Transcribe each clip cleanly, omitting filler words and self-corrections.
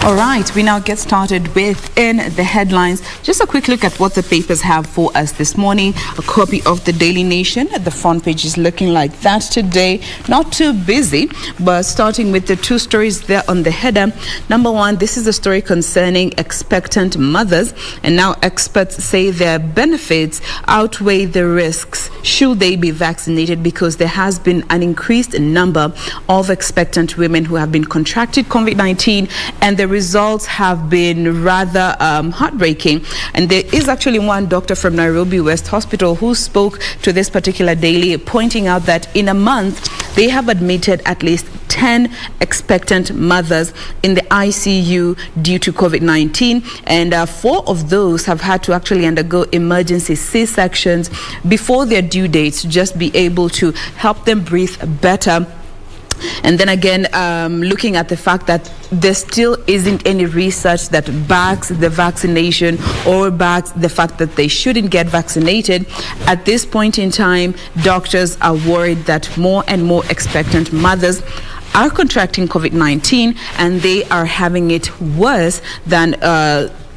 All right, we now get started with In the Headlines. Just a quick look at what the papers have for us this morning. A copy of the Daily Nation. The front page is looking like that today. Not too busy, but starting with the two stories there on the header. Number one, this is a story concerning expectant mothers. And now experts say their benefits outweigh the risks should they be vaccinated, because there has been an increased number of expectant women who have been contracted COVID-19, and the results have been rather heartbreaking. And there is actually one doctor from Nairobi West Hospital who spoke to this particular daily, pointing out that in a month they have admitted at least 10 expectant mothers in the ICU due to COVID-19, and 4 of those have had to actually undergo emergency C-sections before their due dates to just be able to help them breathe better. And then again, looking at the fact that there still isn't any research that backs the vaccination or backs the fact that they shouldn't get vaccinated. At this point in time, doctors are worried that more and more expectant mothers are contracting COVID-19, and they are having it worse than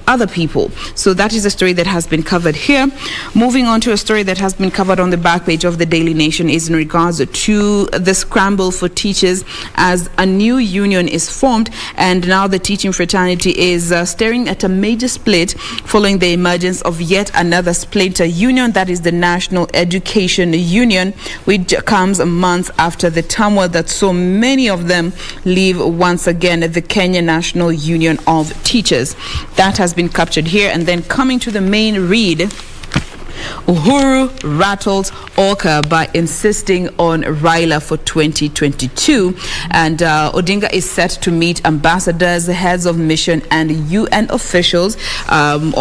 other people. So that is a story that has been covered here. Moving on to a story that has been covered on the back page of the Daily Nation is in regards to the scramble for teachers as a new union is formed, and now the teaching fraternity is staring at a major split following the emergence of yet another splinter union, that is the National Education Union, which comes months after the turmoil that so many of them leave once again the Kenya National Union of Teachers. That has been captured here. And then coming to the main read, Uhuru rattles Oka by insisting on Raila for 2022, and Odinga is set to meet ambassadors, heads of mission and UN officials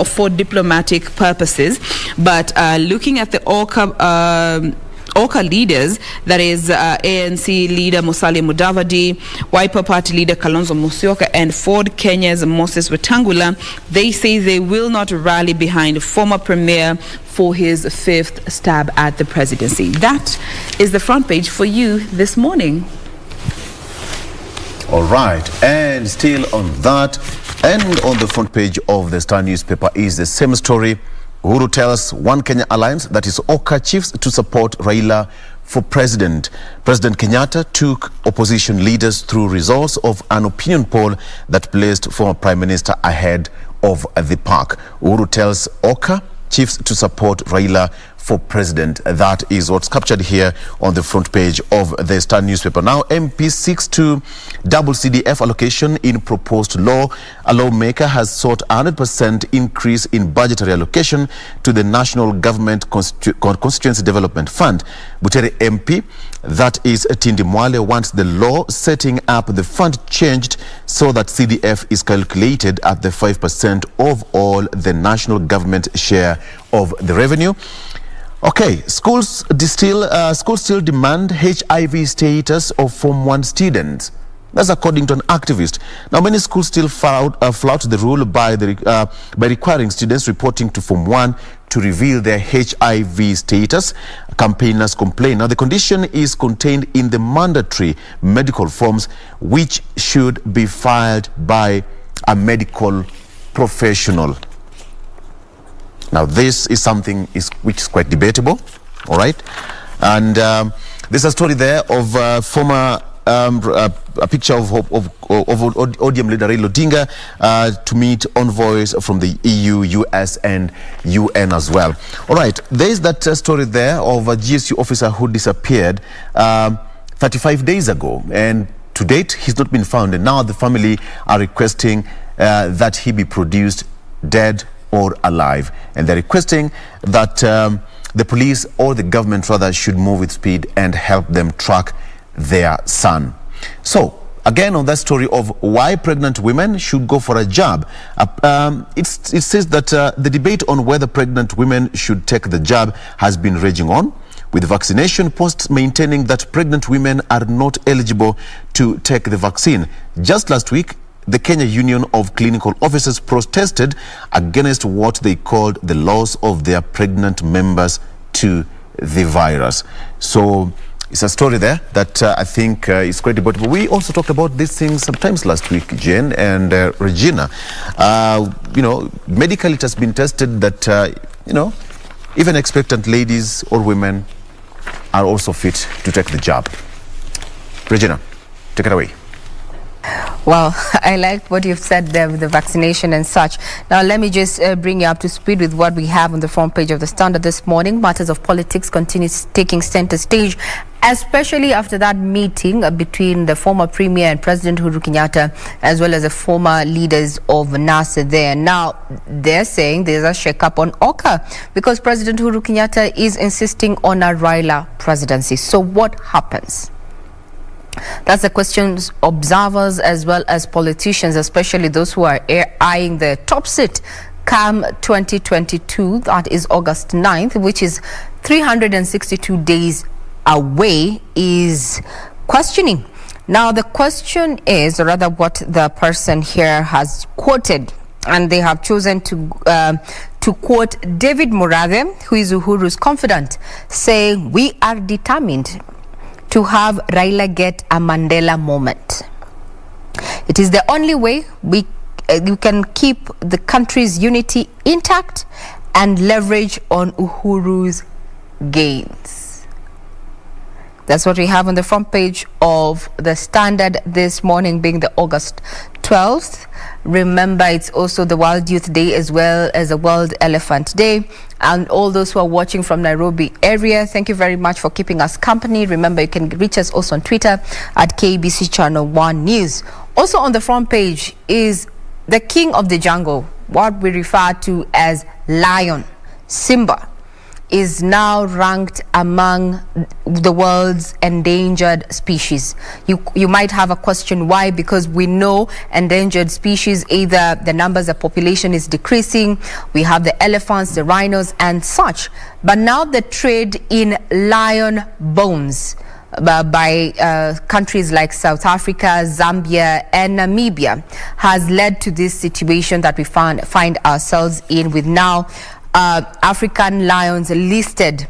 for diplomatic purposes. But looking at the Oka leaders, that is ANC leader Musalia Mudavadi, Wiper Party leader Kalonzo Musyoka, and Ford Kenya's Moses Wetangula, they say they will not rally behind former premier for his 5th stab at the presidency. That is the front page for you this morning. All right, and still on that, and on the front page of the Star newspaper is the same story. Uhuru tells One Kenya Alliance that is Oka chiefs to support Raila for president. President Kenyatta took opposition leaders through results of an opinion poll that placed former Prime Minister ahead of the pack. Uhuru tells Oka chiefs to support Raila for president. That is what's captured here on the front page of the Star newspaper. Now, MP seeks to double CDF allocation in proposed law. A lawmaker has sought 100% increase in budgetary allocation to the National Government Constituency Development Fund. Butere MP, that is Tindi Mwale, wants the law setting up the fund changed so that CDF is calculated at the 5% of all the national government share of the revenue. Okay, schools still demand HIV status of Form 1 students. That's according to an activist. Now, many schools still flout the rule by requiring students reporting to Form 1 to reveal their HIV status. Campaigners complain. Now, the condition is contained in the mandatory medical forms, which should be filed by a medical professional. Now, this is something which is quite debatable, all right? And there's a story there of former a picture of ODM leader Raila Odinga to meet envoys from the EU, US, and UN as well. All right, there is that story there of a GSU officer who disappeared 35 days ago, and to date he's not been found. And now the family are requesting that he be produced dead or alive, and they're requesting that the police or the government rather should move with speed and help them track their son. So again, on that story of why pregnant women should go for a jab, it says that the debate on whether pregnant women should take the jab has been raging on, with vaccination posts maintaining that pregnant women are not eligible to take the vaccine. Just last week, the Kenya Union of Clinical Officers protested against what they called the loss of their pregnant members to the virus. So it's a story there that I think is quite debatable. We also talked about these things sometimes last week, Jane and Regina. You know, medically it has been tested that, you know, even expectant ladies or women are also fit to take the jab. Regina, take it away. Well, I liked what you've said there with the vaccination and such. Now, let me just bring you up to speed with what we have on the front page of the Standard this morning. Matters of politics continues taking center stage, especially after that meeting between the former Premier and President Uhuru Kenyatta, as well as the former leaders of NASA there. Now, they're saying there's a shake-up on Oka because President Uhuru Kenyatta is insisting on a Raila presidency. So what happens? That's the questions observers as well as politicians, especially those who are eyeing the top seat come 2022, that is August 9th, which is 362 days away, is questioning. Now, the question is, or rather what the person here has quoted, and they have chosen to quote David Murathe, who is Uhuru's confidant, saying, "We are determined to have Raila get a Mandela moment. It is the only way we can keep the country's unity intact and leverage on Uhuru's gains." That's what we have on the front page of the Standard this morning, being the August 12th. Remember, it's also the World Youth Day as well as the World Elephant Day. And all those who are watching from Nairobi area, thank you very much for keeping us company. Remember, you can reach us also on Twitter at KBC Channel 1 News. Also on the front page is the king of the jungle, what we refer to as lion, Simba, is now ranked among the world's endangered species. You might have a question why, because we know endangered species, either the numbers of population is decreasing, we have the elephants, the rhinos and such, but now the trade in lion bones by countries like South Africa, Zambia and Namibia has led to this situation that we find ourselves in, with now African lions listed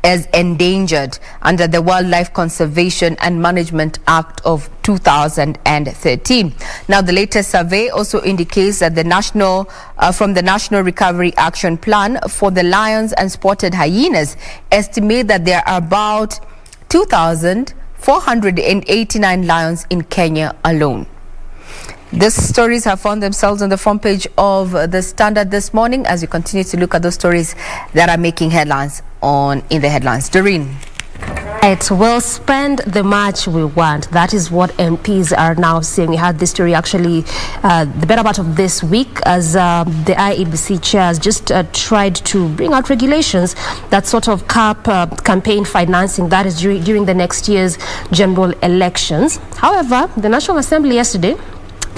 as endangered under the Wildlife Conservation and Management Act of 2013. Now, the latest survey also indicates that from the National Recovery Action Plan for the lions and spotted hyenas, estimate that there are about 2,489 lions in Kenya alone. These stories have found themselves on the front page of the Standard this morning as we continue to look at those stories that are making headlines in the headlines. Doreen. Right, we'll spend the March we want. That is what MPs are now saying. We had this story actually the better part of this week as the IEBC chairs just tried to bring out regulations that sort of cap campaign financing, that is during the next year's general elections. However, the National Assembly yesterday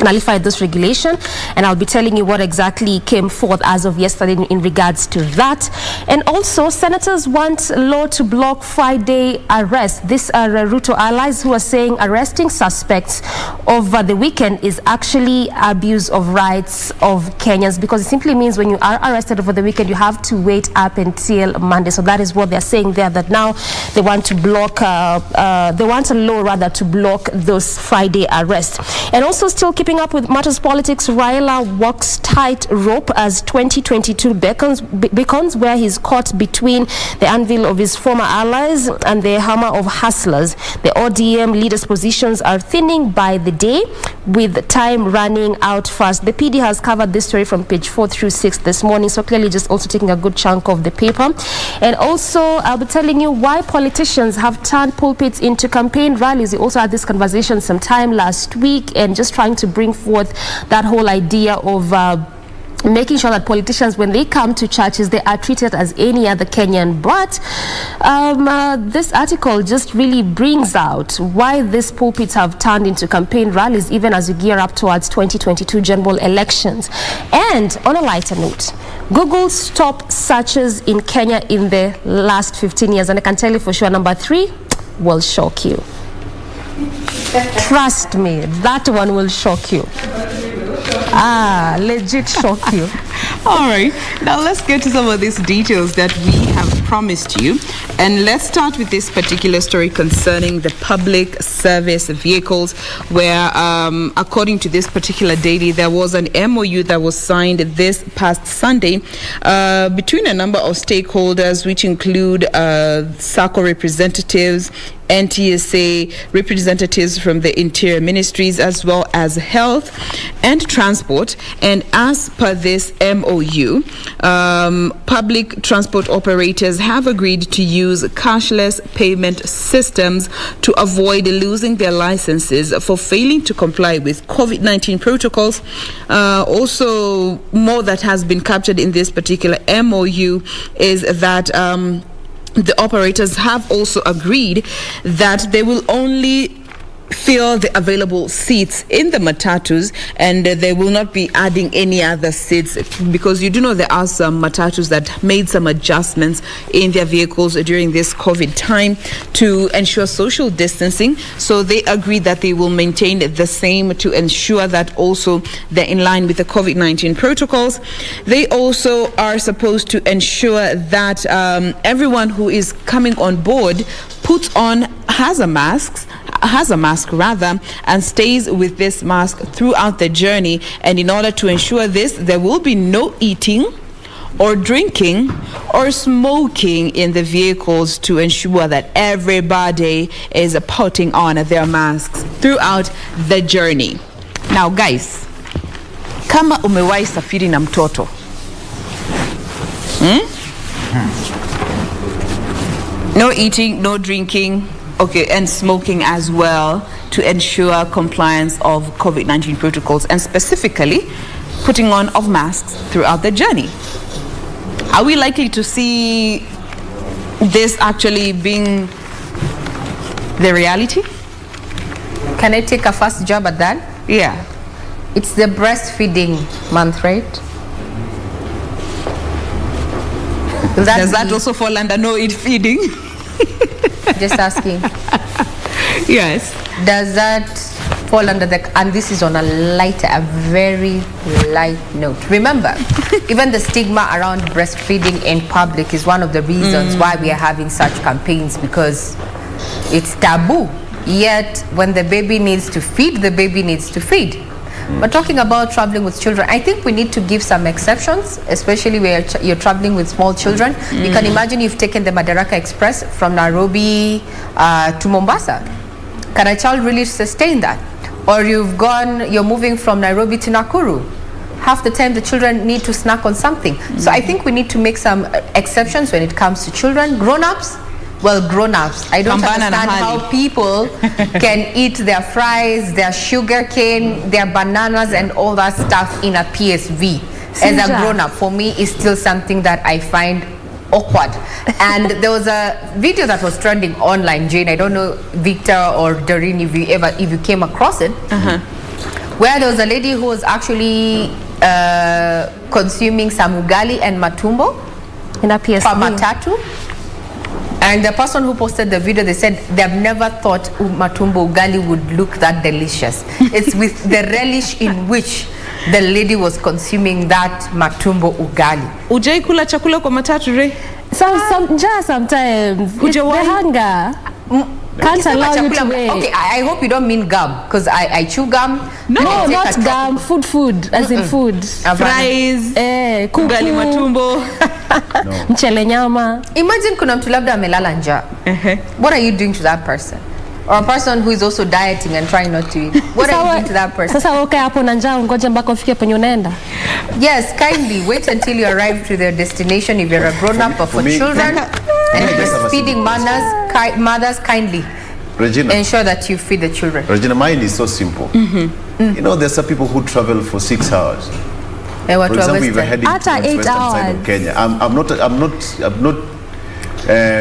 nullified this regulation, and I'll be telling you what exactly came forth as of yesterday in regards to that. And also, senators want law to block Friday arrests. These are Ruto allies who are saying arresting suspects over the weekend is actually abuse of rights of Kenyans, because it simply means when you are arrested over the weekend, you have to wait up until Monday. So that is what they're saying there, that now they want to block, they want a law rather to block those Friday arrests. And also, still keeping up with matters politics, Raila walks tight rope as 2022 beckons, where he's caught between the anvil of his former allies and the hammer of hustlers. The ODM leaders' positions are thinning by the day, with time running out fast. The PD has covered this story from page 4 through 6 this morning, so clearly just also taking a good chunk of the paper. And also, I'll be telling you why politicians have turned pulpits into campaign rallies. We also had this conversation sometime last week, and just trying to bring forth that whole idea of making sure that politicians, when they come to churches, they are treated as any other Kenyan. But this article just really brings out why these pulpits have turned into campaign rallies, even as we gear up towards 2022 general elections. And on a lighter note, Google's top searches in Kenya in the last 15 years, and I can tell you for sure, number 3 will shock you. Trust me, that one will shock you. Legit shock you. All right, now let's get to some of these details that we have promised you. And let's start with this particular story concerning the public service vehicles, where according to this particular daily, there was an MOU that was signed this past Sunday between a number of stakeholders, which include SACCO representatives, NTSA representatives from the interior ministries, as well as health and transport. And as per this MOU, public transport operators have agreed to use cashless payment systems to avoid losing their licenses for failing to comply with COVID-19 protocols. Also, more that has been captured in this particular MOU is that the operators have also agreed that they will only fill the available seats in the matatus, and they will not be adding any other seats, because you do know there are some matatus that made some adjustments in their vehicles during this COVID time to ensure social distancing. So they agreed that they will maintain the same to ensure that also they're in line with the COVID-19 protocols. They also are supposed to ensure that everyone who is coming on board has a mask and stays with this mask throughout the journey. And in order to ensure this, there will be no eating or drinking or smoking in the vehicles to ensure that everybody is putting on their masks throughout the journey. Now guys, kama umewahi safiri na mtoto, no eating, no drinking, okay, and smoking as well, to ensure compliance of COVID-19 protocols, and specifically putting on of masks throughout the journey. Are we likely to see this actually being the reality? Can I take a first job at that? Yeah. It's the breastfeeding month, right? Does that also fall under no eat feeding? Just asking. Yes. Does that fall under and this is on a very light note. Remember, even the stigma around breastfeeding in public is one of the reasons why we are having such campaigns, because it's taboo. Yet, when the baby needs to feed, the baby needs to feed. But talking about traveling with children, I think we need to give some exceptions, especially where you're traveling with small children. You can imagine you've taken the Madaraka Express from Nairobi to Mombasa. Can a child really sustain that? Or you're moving from Nairobi to Nakuru. Half the time the children need to snack on something. So I think we need to make some exceptions when it comes to children. Grown-ups, I don't understand how people can eat their fries, their sugar cane, their bananas and all that stuff in a PSV. As a grown-up, for me, is still something that I find awkward. And there was a video that was trending online, Jane. I don't know, Victor or Doreen, if you came across it, where there was a lady who was actually consuming some ugali and matumbo in a PSV. From matatu. And the person who posted the video, they said they've never thought matumbo ugali would look that delicious. It's with the relish in which the lady was consuming that matumbo ugali. Ujai kula chakula kwa matatu, Ray? Sometimes. It's the hunger. Can't allow you to wait. Okay, I hope you don't mean gum, because I chew gum. No, not gum. Food, as in food. Fries, ugali matumbo. Mchele nyama. Imagine kuna mtu labda amelala njaa. What are you doing to that person? Or a person who is also dieting and trying not to eat. What are you doing to that person? Sasa okay hapo na njaa ngoja mpaka ufike penye unaenda. Yes, kindly wait until you arrive to their destination if you're a grown-up, or for children. And breastfeeding mothers, kindly Regina, ensure that you feed the children. Regina, mine is so simple. You know, there's some people who travel for 6 hours. For example, we were heading to the western side of Kenya. I'm not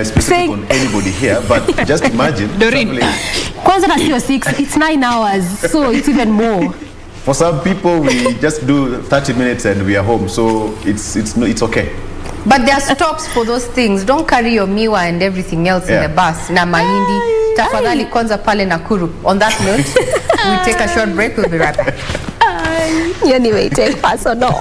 specific on anybody here, but just imagine Doreen. Kwanza na sio 6, it's 9 hours, so it's even more. For some people, we just do 30 minutes and we are home, so it's okay. But there are stops for those things. Don't carry your miwa and everything else in the bus. Na mahindi. Tafadhali kwanza pale Nakuru. On that note, we take a short break. We'll be right back. Anyway, take personal.